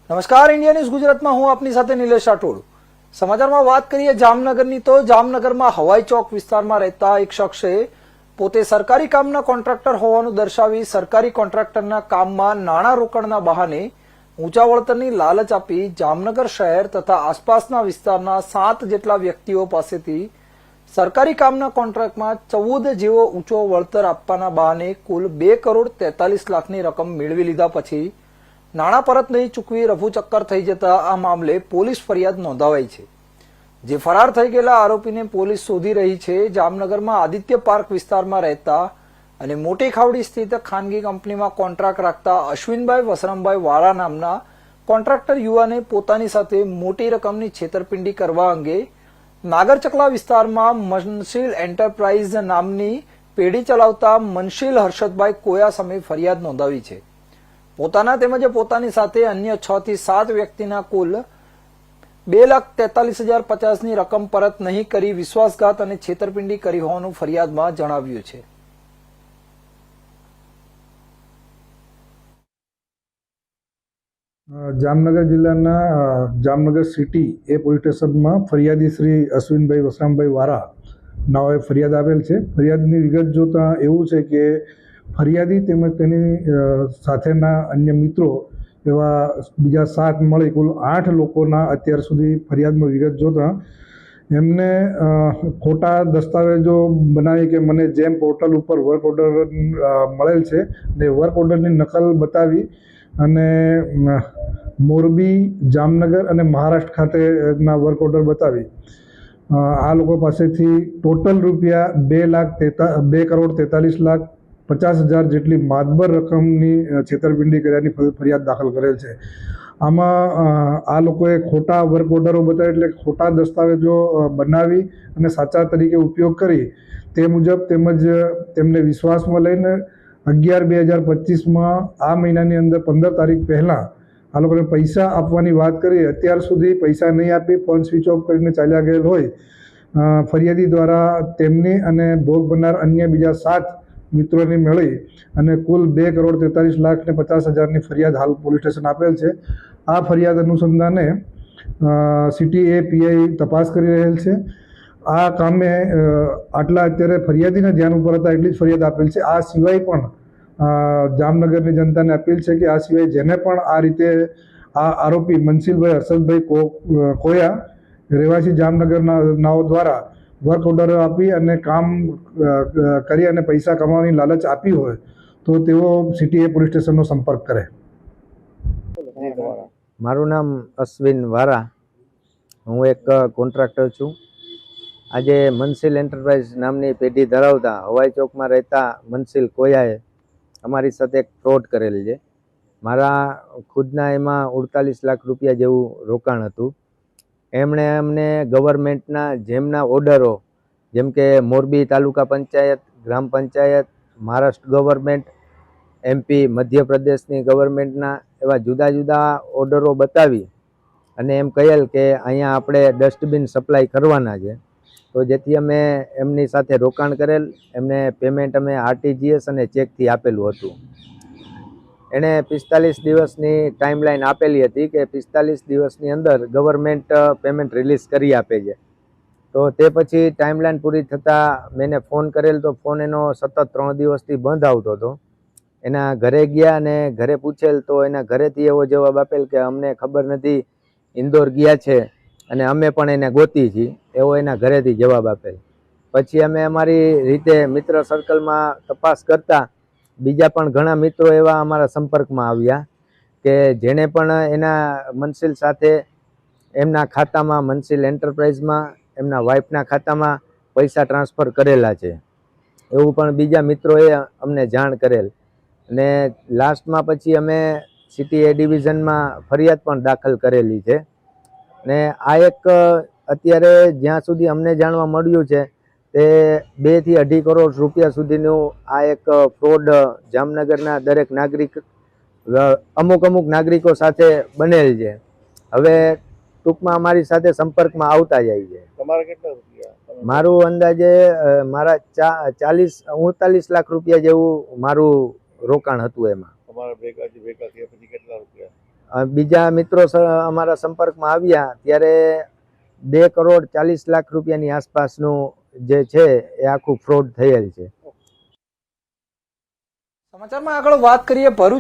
નમસ્કાર, India news ગુજરાતમાં હું આપની સાથે નિલેશ રાઠોડ। સમાચારમાં વાત કરીએ જામનગરની તો જામનગરમાં હવાઈ ચોક વિસ્તારમાં રહેતા એક શખ્સે પોતે સરકારી કામના કોન્ટ્રાક્ટર હોવાનું દર્શાવી સરકારી કોન્ટ્રાક્ટરના કામમાં નાણાં રોકડના બહાને ઊંચા વળતરની લાલચ આપી જામનગર શહેર તથા આસપાસના વિસ્તારના 7 જેટલા વ્યક્તિઓ પાસેથી સરકારી કામના કોન્ટ્રાક્ટમાં 14 જેવો ઊંચો વળતર આપવાના બહાને કુલ 2 કરોડ 43 લાખની રકમ મેળવી લીધા પછી નાણાં પરત નહીં ચૂકવી રફુચક્કર થઈ જતા આ મામલે પોલીસ ફરિયાદ નોંધાવાઈ છે। જે ફરાર થઈ ગયેલા આરોપીને પોલીસ શોધી રહી છે। જામનગરમાં આદિત્ય પાર્ક વિસ્તારમાં રહેતા અને મોટી ખાવડી સ્થિત ખાનગી કંપનીમાં કોન્ટ્રાક્ટ રાખતા અશ્વિનભાઈ વસરામભાઈ વાળા નામના કોન્ટ્રાક્ટર યુવાને પોતાની સાથે મોટી રકમની છેતરપિંડી કરવા અંગે નાગરચકલા વિસ્તારમાં મનશીલ એન્ટરપ્રાઇઝ નામની પેઢી ચલાવતા મનશીલ હર્ષદભાઈ કોયા સામે ફરિયાદ નોંધાવી છે। પોતાના તેમજ પોતાની સાથે અન્ય 6 થી 7 વ્યક્તિના કુલ 2,43,050ની રકમ પરત નહીં કરી વિશ્વાસઘાત અને છેતરપિંડી કરી હોવાનું ફરિયાદમાં જણાવ્યું છે। જામનગર જિલ્લાના જામનગર સિટી એ પોલીસ સ્ટેશનમાં ફરિયાદી શ્રી અશ્વિનભાઈ વસરામભાઈ વારા નાઓએ ફરિયાદ આવેલ છે। ફરિયાદની વિગત જોતા એવું છે કે ફરિયાદી તેમજ તેની સાથેના અન્ય મિત્રો એવા બીજા 7 મળી કુલ 8 લોકોના અત્યાર સુધી ફરિયાદમાં વિગત જોતા એમને ખોટા દસ્તાવેજો બનાવી કે મને જેમ પોર્ટલ ઉપર વર્ક ઓર્ડર મળેલ છે ને વર્ક ઓર્ડરની નકલ બતાવી અને મોરબી, જામનગર અને મહારાષ્ટ્ર ખાતેના વર્ક ઓર્ડર બતાવી આ લોકો પાસેથી ટોટલ રૂપિયા 2,43,50,000 જેટલી માતબર રકમની છેતરપિંડી કર્યાની ફરિયાદ દાખલ કરેલ છે। આમાં આ લોકોએ ખોટા વર્ક ઓર્ડરો બતાવી એટલે ખોટા દસ્તાવેજો બનાવી અને સાચા તરીકે ઉપયોગ કરી તે મુજબ તેમજ તેમને વિશ્વાસમાં લઈને 11/2025માં આ મહિનાની અંદર 15 તારીખ પહેલાં આ લોકોને પૈસા આપવાની વાત કરી અત્યાર સુધી પૈસા નહીં આપી ફોન સ્વિચ ઓફ કરીને ચાલ્યા ગયેલ હોય ફરિયાદી દ્વારા તેમની અને ભોગ બનનાર અન્ય બીજા 7 મિત્રોને મળી અને કુલ 2,43,50,000ની ફરિયાદ હાલ પોલીસ સ્ટેશન આપેલ છે। આ ફરિયાદ અનુસંધાને સિટી એ પીઆઈ તપાસ કરી રહેલ છે। આ કામે આટલા અત્યારે ફરિયાદીના ધ્યાન ઉપર હતા એટલી જ ફરિયાદ આપેલ છે। આ સિવાય પણ જામનગરની જનતાને અપીલ છે કે આ સિવાય જેને પણ આ રીતે આ આરોપી મનશીલભાઈ હર્ષદભાઈ કોયા રહેવાસી જામનગરના નાઓ દ્વારા વર્ક ઓર્ડર આપી અને કામ કરી અને પૈસા કમાવાની લાલચ આપી હોય તો તેઓ સિટી એ પોલીસ સ્ટેશનનો સંપર્ક કરે। મારું નામ અશ્વિન વારા, હું એક કોન્ટ્રાક્ટર છું। આજે મનશીલ એન્ટરપ્રાઇઝ નામની પેઢી ધરાવતા હવાઈ ચોકમાં રહેતા મનશીલ કોયાએ અમારી સાથે એક ફ્રોડ કરેલ છે। મારા ખુદના એમાં 48 લાખ રૂપિયા જેવું રોકાણ હતું। એમણે અમને ગવર્મેન્ટના જેમના ઓર્ડરો જેમ કે મોરબી તાલુકા પંચાયત, ગ્રામ પંચાયત, મહારાષ્ટ્ર ગવર્મેન્ટ, MP મધ્યપ્રદેશની ગવર્મેન્ટના એવા જુદા જુદા ઓર્ડરો બતાવી અને એમ કહેલ કે અહીંયા આપણે ડસ્ટબિન સપ્લાય કરવાના છે। તો જેથી અમે એમની સાથે રોકાણ કરેલ, એમને પેમેન્ટ અમે RTGS અને ચેકથી આપેલું હતું। એણે 45 દિવસની ટાઈમલાઈન આપેલી હતી કે 45 દિવસની અંદર ગવર્મેન્ટ પેમેન્ટ રિલીઝ કરી આપે છે। તો તે પછી ટાઈમલાઈન પૂરી થતાં મેં ફોન કરેલ તો ફોન એનો સતત 3 દિવસથી બંધ આવતો હતો। એના ઘરે ગયા અને ઘરે પૂછેલ તો એના ઘરેથી એવો જવાબ આપેલ કે અમને ખબર નથી, ઇન્દોર ગયા છે અને અમે પણ એને ગોતી છીએ, એવો એના ઘરેથી જવાબ આપેલ। પછી અમે અમારી રીતે મિત્ર સર્કલમાં તપાસ કરતા બીજા પણ ઘણા મિત્રો એવા અમારા સંપર્કમાં આવ્યા કે જેણે પણ એના મનશીલ સાથે એમના ખાતામાં મનશીલ એન્ટરપ્રાઇઝમાં એમના વાઇફના ખાતામાં પૈસા ટ્રાન્સફર કરેલા છે, એવું પણ બીજા મિત્રોએ અમને જાણ કરેલ। અને લાસ્ટમાં પછી અમે સિટી એ ડિવિઝનમાં ફરિયાદ પણ દાખલ કરેલી છે। ને આ એક અત્યારે જ્યાં સુધી અમને જાણવા મળ્યું છે તે 2 થી 2.5 કરોડ રૂપિયા સુધીનું આ એક ફ્રોડ જામનગરના દરેક નાગરિક અમુક નાગરિકો સાથે બનેલ છે। હવે ટૂંકમાં અમારી સાથે સંપર્કમાં આવતા જાય છે। તમારા કેટલા રૂપિયા? મારું અંદાજે મારા 40-39 લાખ રૂપિયા જેવું મારું રોકાણ હતું એમાં। તમારા ભેગા થયા પછી કેટલા રૂપિયા? બીજા મિત્રો અમારા સંપર્કમાં આવ્યા ત્યારે 2,40,00,000 રૂપિયાની આસપાસનું જે છે એ આખું ફ્રોડ થયેલ છે. સમાચારમાં આગળ વાત કરીએ ભરૂચ